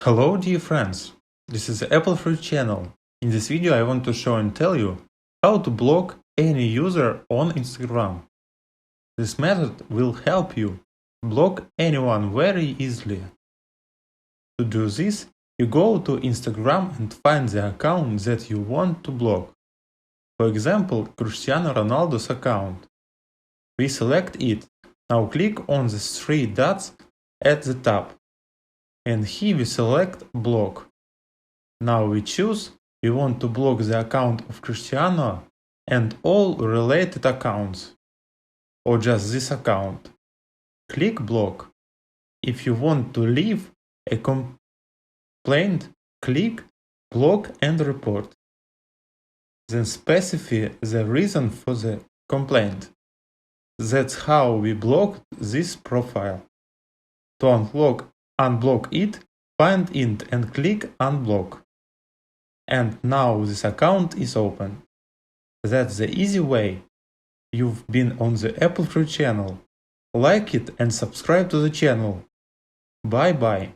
Hello dear friends, this is the Apple Fruit channel. In this video I want to show and tell you how to block any user on Instagram. This method will help you block anyone very easily. To do this, you go to Instagram and find the account that you want to block. For example, Cristiano Ronaldo's account. We select it. Now click on the three dots at the top. And here we select block. Now we choose we want to block the account of Cristiano and all related accounts, or just this account. Click block. If you want to leave a complaint, click block and report. Then specify the reason for the complaint. That's how we block this profile. To unblock it, find it and click unblock. And now this account is open. That's the easy way. You've been on the Apple Fruit channel. Like it and subscribe to the channel. Bye bye.